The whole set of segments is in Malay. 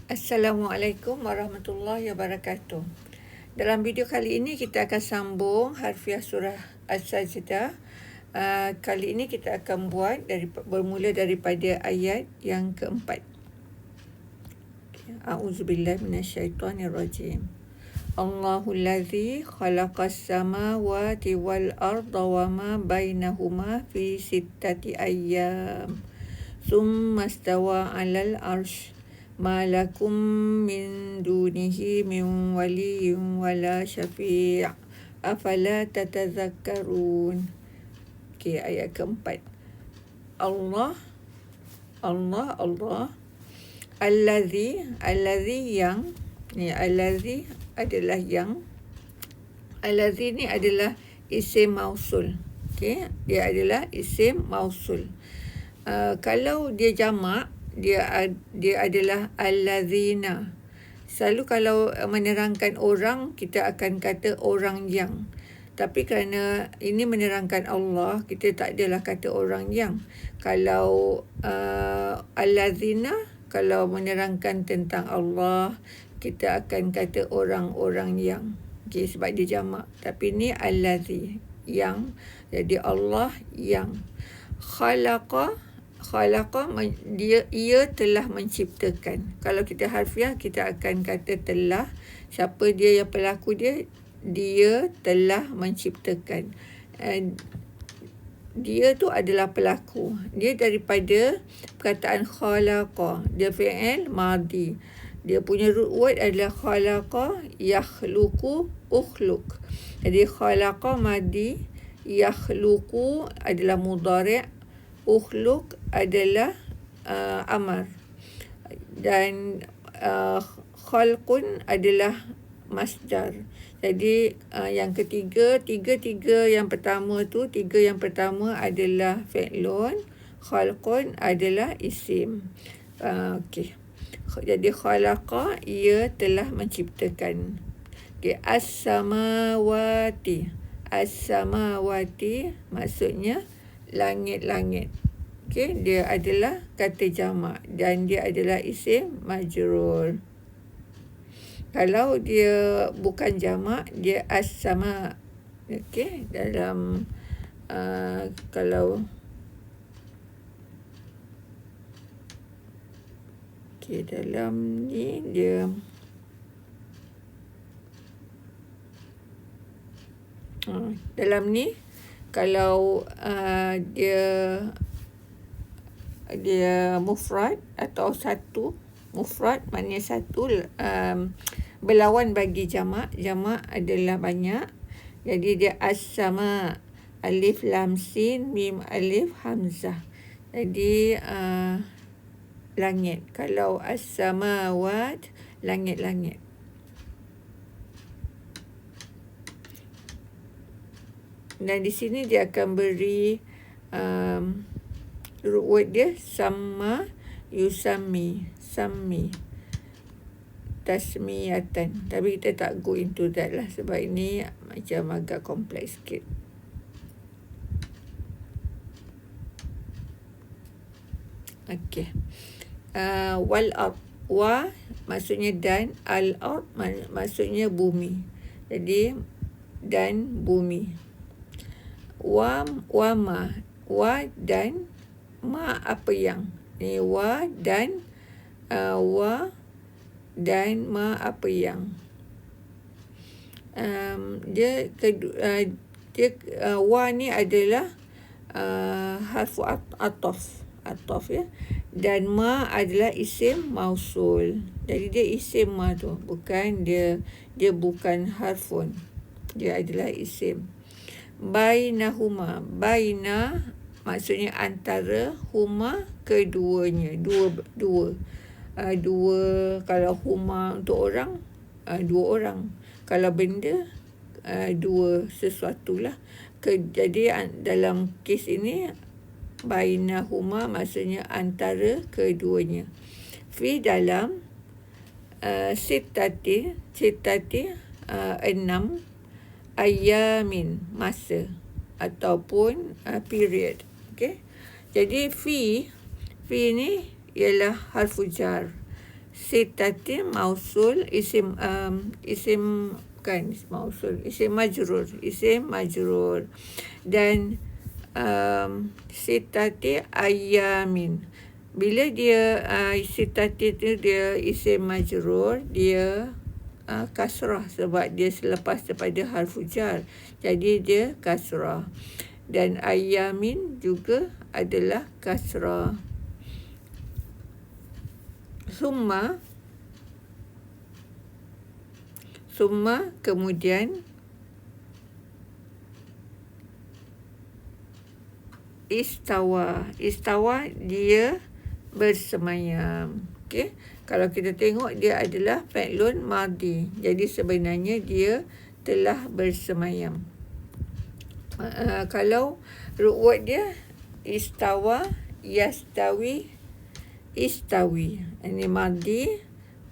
Assalamualaikum warahmatullahi wabarakatuh. Dalam video kali ini kita akan sambung harfiah surah As-Sajdah. Kali ini kita akan buat bermula daripada ayat yang keempat. A'udzubillahi minasyaitonirrajim. Allahul ladzi khalaqas samawati wal arda wa ma bainahuma fi sittati ayyam. Tsumma stawa 'alal 'arsy. Ma lakum min dunihi min waliyyin wala syafi' afala tatazakkarun. Okey, ayat keempat. Allah Allazi yang ni, allazi adalah yang, allazi ni adalah isim mausul. Okey, dia adalah isim mausul. Kalau dia jamak, dia adalah allazina. Selalu kalau menerangkan orang, kita akan kata orang yang. Tapi kerana ini menerangkan Allah, kita tak adalah kata orang yang. Kalau allazina, kalau menerangkan tentang Allah, kita akan kata orang-orang yang. Okay, sebab dia jamak. Tapi ni allazi, yang. Jadi Allah yang. Khalaqa, ia telah menciptakan. Kalau kita harfiah, kita akan kata telah. Siapa dia yang pelaku dia? Dia telah menciptakan. Dia tu adalah pelaku. Dia daripada perkataan khalaqa. Dia fi'il madhi. Dia punya root word adalah khalaqa, yakhluqu, ukhluq. Jadi khalaqa madhi, yakhluqu adalah mudhari', ukhluq adalah amar, dan khalqun adalah masdar. Jadi yang tiga yang pertama adalah fi'lun, khalqun adalah isim. Okey. Jadi khalaqa, ia telah menciptakan. Okey, as-samawati maksudnya langit-langit. Okey, dia adalah kata jamak dan dia adalah isim majrur. Kalau dia bukan jamak, dia as-sama. Okey, dalam kalau dalam ni dia dalam ni kalau dia mufrad atau satu, mufrad maknanya satu, berlawan bagi jamak. Jamak adalah banyak. Jadi dia as-sama, alif lam sin mim alif hamzah. Jadi langit. Kalau as-samawat, langit-langit. Dan di sini dia akan beri root word dia sama, yusami, sami, tasmiyatan. Tapi kita tak go into that lah, sebab ini macam agak kompleks sikit. Okey. Wal ard, wa maksudnya dan, al ard maksudnya bumi. Jadi dan bumi. Wa ma, wa dan ma apa yang. Ni wa dan ma apa yang. Wa ni adalah harfu ataf ya. Dan ma adalah isim mausul. Jadi dia isim ma tu, bukan dia bukan harfun. Dia adalah isim. Bainahuma, baina maksudnya antara, huma keduanya, dua. Kalau huma untuk orang, dua orang. Kalau benda, dua sesuatu lah. Jadi dalam kes ini bainahuma maksudnya antara keduanya. Fi dalam sitati 6 ayamin, masa ataupun period. Okey. Jadi fi ni ialah harfu jar. sittati mausul isim bukan isim mausul, isim majrur dan sittati ayamin. Bila dia sittati tu dia isim majrur, dia kasrah sebab dia selepas daripada harfu jar. Jadi dia kasrah. Dan ayamin juga adalah kasrah. Summa kemudian istawa dia bersemayam. Okey, kalau kita tengok dia adalah fi'lun madhi, jadi sebenarnya dia telah bersemayam. Kalau root word dia istawa, yastawi, istawi. Ini madhi,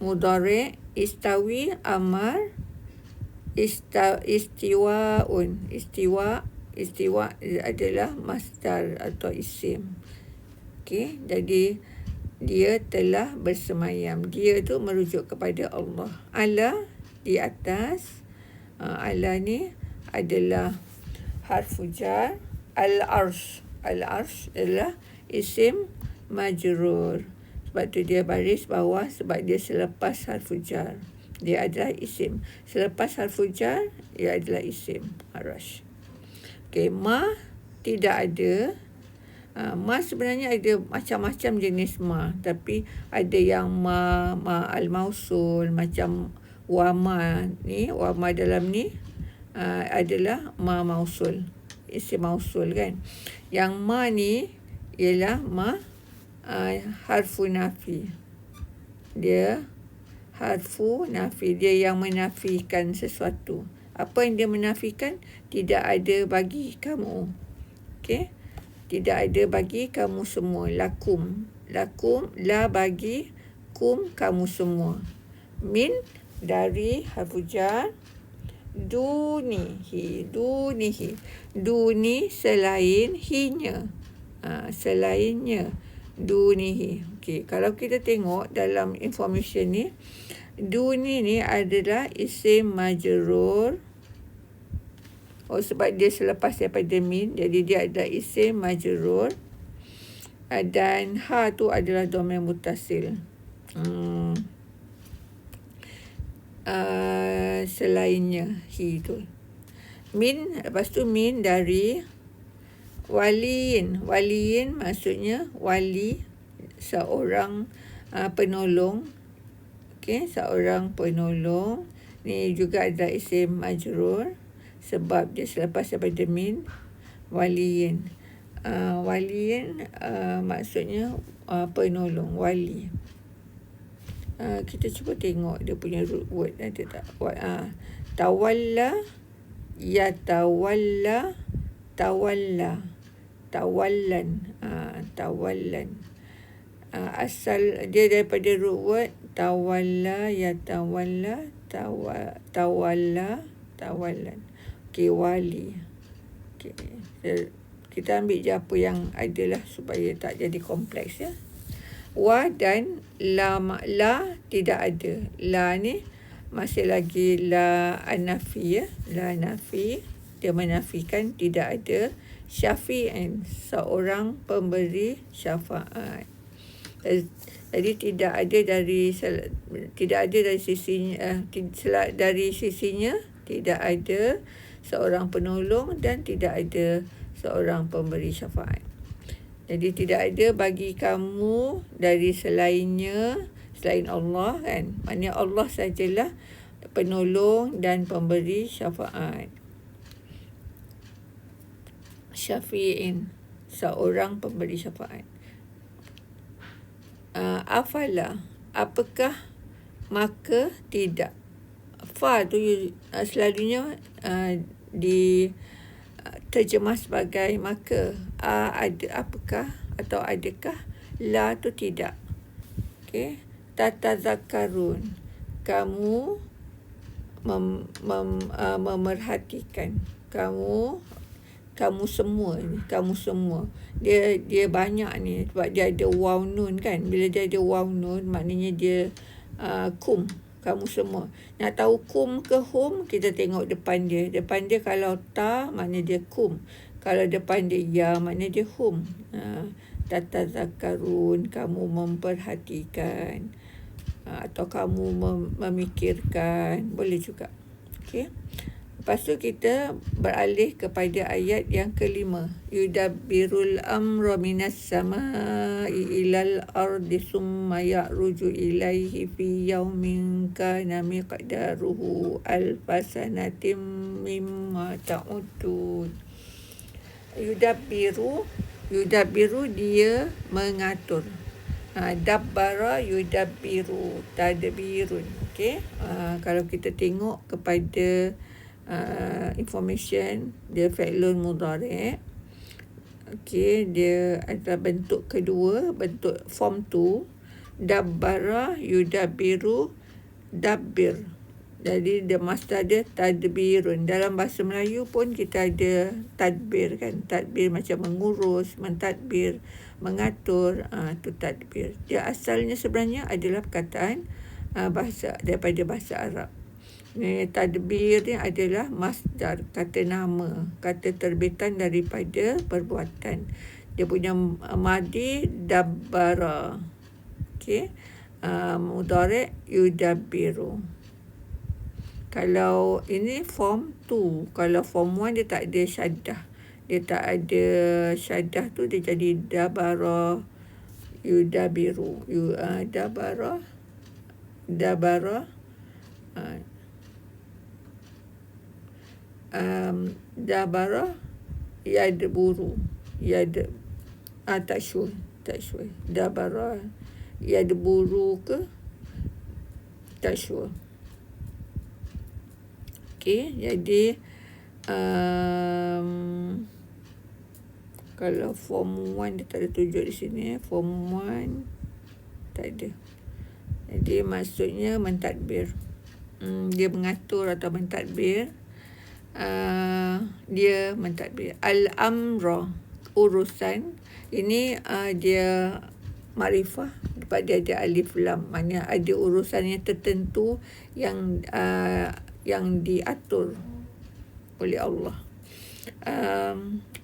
mudhari', istawi, amar, istiwa'un. Istiwa adalah masdar atau isim. Okey, jadi dia telah bersemayam. Dia tu merujuk kepada Allah. Ala di atas. Ala ni adalah harfu jar. Al-arsh adalah isim majrur. Sebab tu dia baris bawah, sebab dia selepas harfu jar. Dia adalah isim. Selepas harfu jar, ia adalah isim. Arsh. Okey, ma tidak ada. Ma sebenarnya ada macam-macam jenis ma. Tapi ada yang ma al-mausul. Macam wama ni. Wama dalam ni adalah ma mausul. Isim mausul kan. Yang ma ni ialah ma harfu nafi. Dia harfu nafi. Dia yang menafikan sesuatu. Apa yang dia menafikan? Tidak ada bagi kamu. Okey? Tidak ada bagi kamu semua. Lakum, la bagi, kum kamu semua. Min dari harfu jar. Dunihi. Duni selain hinya. Selainnya. Dunihi. Okey, kalau kita tengok dalam information ni, duni ni adalah isim majrur. Sebab dia selepas daripada min, jadi dia adalah isim majrur. Dan ha tu adalah dhamir muttasil. Selainnya hi tu. Min, lepas tu min dari waliin. Waliin maksudnya wali, seorang penolong. Okey, seorang penolong. Ni juga ada isim majrur sebab dia selepas daripada min. Waliin. Waliin maksudnya penolong, wali. Kita cuba tengok dia punya root word ada tak. Tawalla, yatawalla, tawallan. Tawallan. Asal dia daripada root word tawalla, yatawalla, tawallan. Okey, wali. Okey, kita ambil je apa yang adalah supaya tak jadi kompleks ya. Wa dan la tidak ada. La ni masih lagi la an-nafi ya. La nafi, dia menafikan tidak ada. Syafi'in, seorang pemberi syafaat. Jadi tidak ada dari sisinya, dari sisinya tidak ada seorang penolong dan tidak ada seorang pemberi syafaat. Jadi tidak ada bagi kamu dari selainnya, selain Allah kan. Maknanya Allah sajalah penolong dan pemberi syafaat. Syafi'in, seorang pemberi syafaat. Afala, apakah, maka tidak. Fa tu selalunya diterjemah sebagai maka. Ada, apakah atau adakah. La tu tidak. Okey. Tatazakkarun, kamu memerhatikan. Kamu semua. Dia banyak ni sebab dia ada waw nun kan. Bila dia ada waw nun maknanya dia kum. Kamu semua. Nak tahu kum ke hum, kita tengok depan dia. Depan dia kalau ta, makna dia kum. Kalau depan dia ya, makna dia hum. Tatazakarun, kamu memperhatikan. Atau kamu memikirkan. Boleh juga. Okey. Lepas tu kita beralih kepada ayat yang kelima. Yudabbirul amra minas sama'i ilal ardi summa ya'ruju ilaihi fi yawmin kana miqdaruhu alfasanatim mimma ta'udun. Yudabbiru dia mengatur. Dabbara yudabbiru tadbirun. Okey. Kalau kita tengok kepada information dia fi'lun mudhari'. Okey, dia adalah bentuk kedua, bentuk form 2. Dabbara yudabbiru dabbir. Jadi dia masdar dia tadbirun. Dalam bahasa Melayu pun kita ada tadbir kan. Tadbir macam mengurus, mentadbir, mengatur, tu tadbir. Dia asalnya sebenarnya adalah perkataan bahasa daripada bahasa Arab. Tadbir ni adalah masdar, kata nama, kata terbitan daripada perbuatan. Dia punya madi dabbara. Okey. Mudhari' yudabbiru. Kalau ini form 2, kalau form 1 dia tak ada syaddah. Dia tak ada syaddah tu, dia jadi dabara yudabbiru. Dabara dabara yadburu tak sure dabara yadburu ke tak sure. Okey, jadi kalau form 1 dia tak ada tunjuk di sini. Form 1 tak ada. Jadi maksudnya mentadbir. Dia mengatur atau mentadbir. Dia mentadbir. Al-amra, urusan. Ini dia makrifah. Lepas dia ada alif lam. Maknanya ada urusan yang tertentu yang diatur oleh Allah.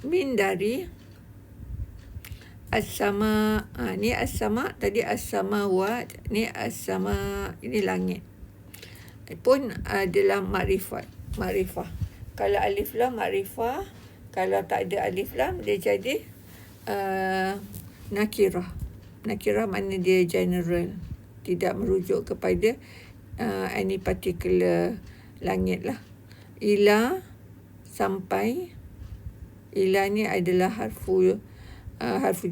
Min dari as-sama. Ni as-sama, tadi as-samawat. Ni as-sama, ini langit. Pun adalah makrifah. Kalau alif lam makrifah, kalau tak ada alif lam dia jadi nakirah. Nakirah makna dia general, tidak merujuk kepada any particular langit lah. Ila, sampai. Ila ni adalah harfu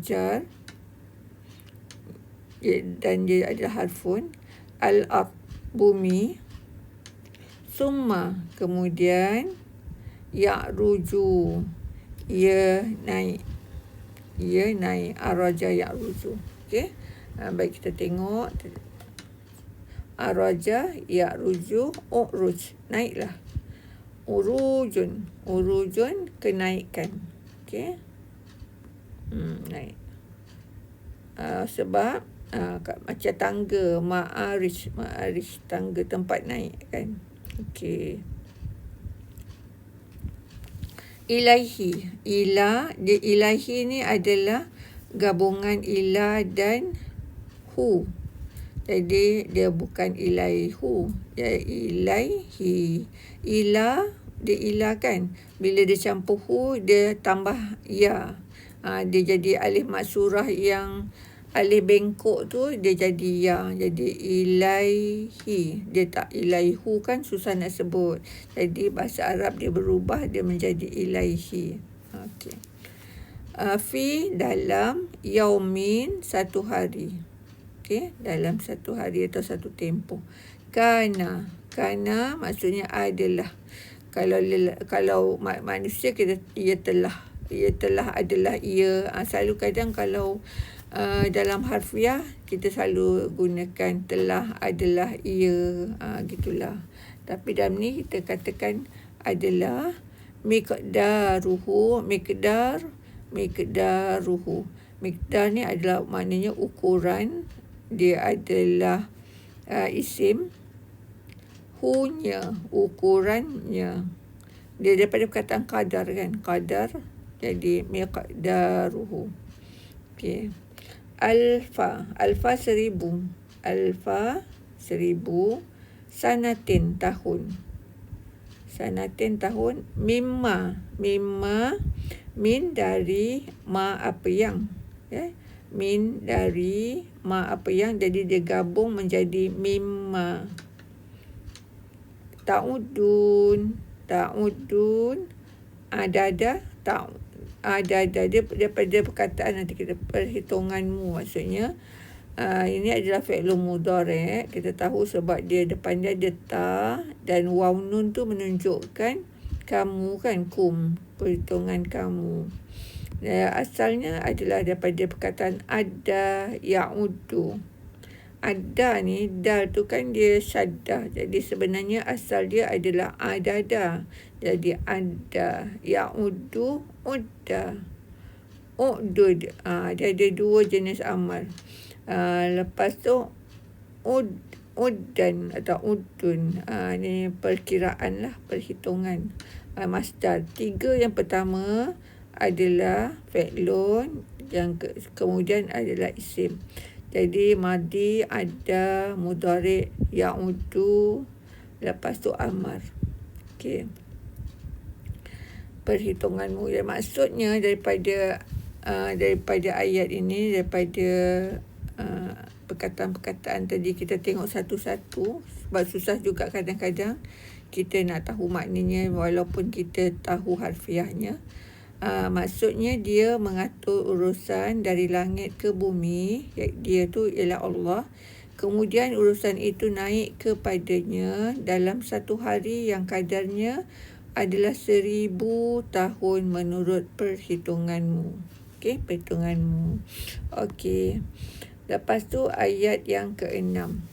jar dan dia adalah harfun. Al-ard, bumi. Summa, kemudian. Ya'ruju, ia naik. Araja ya'ruju. Okey. Baik, kita tengok. Araja ya'ruju, u'ruj, naiklah. Urujun, kenaikan. Okey. Naik. Sebab macam tangga, ma'arij, tangga tempat naik kan. Okey. Ilahi. Ilahi ni adalah gabungan ila dan hu. Jadi dia bukan ilaihu, dia ilaihi. Ila, dia ila kan. Bila dia campur hu, dia tambah ya. Dia jadi alif maksurah yang alif bengkok tu, dia jadi ya. Jadi ilaihi. Dia tak ilaihu kan, susah nak sebut. Jadi bahasa Arab dia berubah, dia menjadi ilaihi. Okey. Fi, dalam, yaumin, satu hari. Okey, dalam satu hari atau satu tempoh. Kana maksudnya adalah. Kalau manusia kita ia telah adalah ia. Selalu kadang kalau dalam harfiah kita selalu gunakan telah adalah ia, gitulah. Tapi dalam ni kita katakan adalah miqdaruhu. Miqdar ni adalah maknanya ukuran. Dia adalah isim, hunya, ukurannya. Dia daripada perkataan qadar kan, qadar, jadi miqdaruhu. Okey. Alfa 1000, alfa 1000, sanatin tahun, sanatin tahun, mimma min dari ma apa yang, min dari ma apa yang, jadi dia gabung menjadi mimma. Ta'udun adada, dia daripada perkataan nanti kita perhitunganmu, maksudnya ini adalah fi'lun mudhari'. Kita tahu sebab dia depan dia ada ta dan waw nun tu menunjukkan kamu kan, kum, perhitungan kamu. Asalnya adalah daripada perkataan ada ya'udu. Ada ni, dal tu kan dia syaddah. Jadi sebenarnya asal dia adalah adada. Jadi ada ya'udu, udda, udud. Dia ada dua jenis amal. Lepas tu uddan atau udun. Ni perkiraan lah, perhitungan. Masdar. 3 yang pertama adalah fi'lun, yang kemudian adalah isim. Jadi madi, ada, mudhari', ya'udu, lepas tu amar. Okey. Perhitunganmu. Dan maksudnya daripada ayat ini, daripada perkataan-perkataan tadi kita tengok satu-satu, sebab susah juga kadang-kadang kita nak tahu maknanya walaupun kita tahu harfiahnya. Maksudnya dia mengatur urusan dari langit ke bumi, dia tu ialah Allah. Kemudian urusan itu naik kepadanya dalam satu hari yang kadarnya adalah 1000 tahun menurut perhitunganmu. Okey, perhitunganmu. Okey. Lepas tu ayat yang ke-6.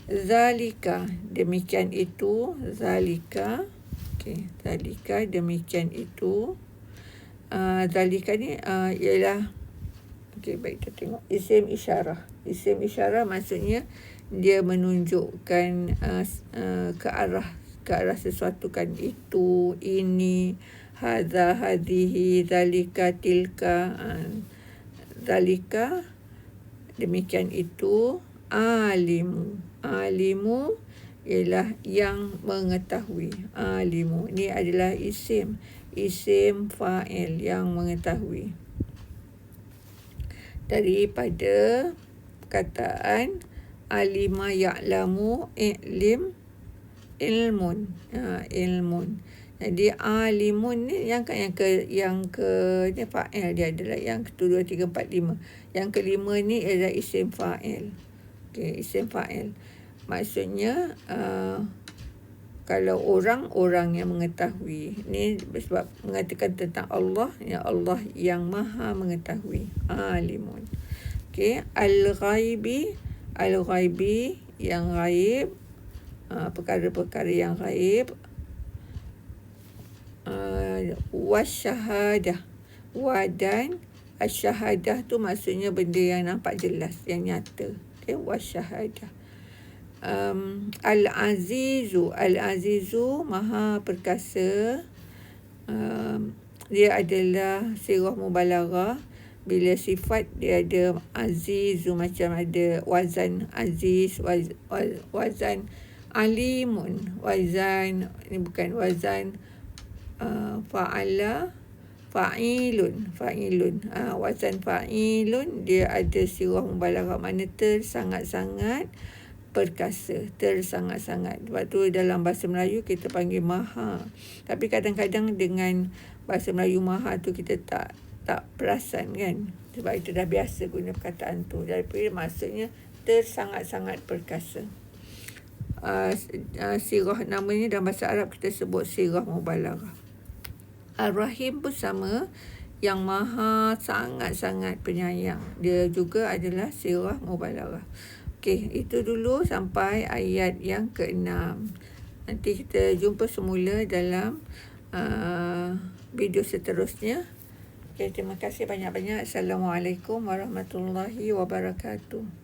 Zalika, demikian itu. Zalika. Okey, zalika, demikian itu. Zalika ni ialah, okey, baik, kita tengok isim isyarah. Isim isyarah maksudnya dia menunjukkan ke arah sesuatu kan, itu, ini, hadza, hadihi, zalika, tilka. Zalika, demikian itu. Alimu ialah yang mengetahui. Alimu ni adalah isim fa'il, yang mengetahui. Daripada perkataan alima ya'lamu ilmun. Ilmun. Jadi alimun ni yang ke ni fa'il dia adalah yang ke-2, 3, 4, 5. Yang kelima ni adalah isim fa'il. Okey, isim fa'il. Maksudnya kalau orang yang mengetahui. Ni sebab mengatakan tentang Allah, ya Allah yang maha mengetahui. Alimun. Okey, al-ghaibi yang ghaib, perkara-perkara yang ghaib. Wasyahadah, wadan, asyahadah tu maksudnya benda yang nampak jelas, yang nyata. Okey, wasyahadah. Al-Azizu maha perkasa. Dia adalah sirah mubalaghah. Bila sifat dia ada azizu, macam ada wazan aziz, wazan alimun, wazan ini bukan wazan fa'ala, fa'ilun. Wazan fa'ilun dia ada sirah mubalaghah, mana sangat-sangat perkasa, sangat-sangat. Sebab tu dalam bahasa Melayu kita panggil maha. Tapi kadang-kadang dengan bahasa Melayu maha tu kita tak perasan kan. Sebab kita dah biasa guna perkataan tu. Jadi maksudnya sangat-sangat perkasa. Sirah namanya dalam bahasa Arab kita sebut sirah mubalaghah. Ar-Rahim pun sama, yang maha sangat-sangat penyayang. Dia juga adalah sirah mubalaghah. Okey, itu dulu sampai ayat yang ke-6. Nanti kita jumpa semula dalam video seterusnya. Okey, terima kasih banyak-banyak. Assalamualaikum warahmatullahi wabarakatuh.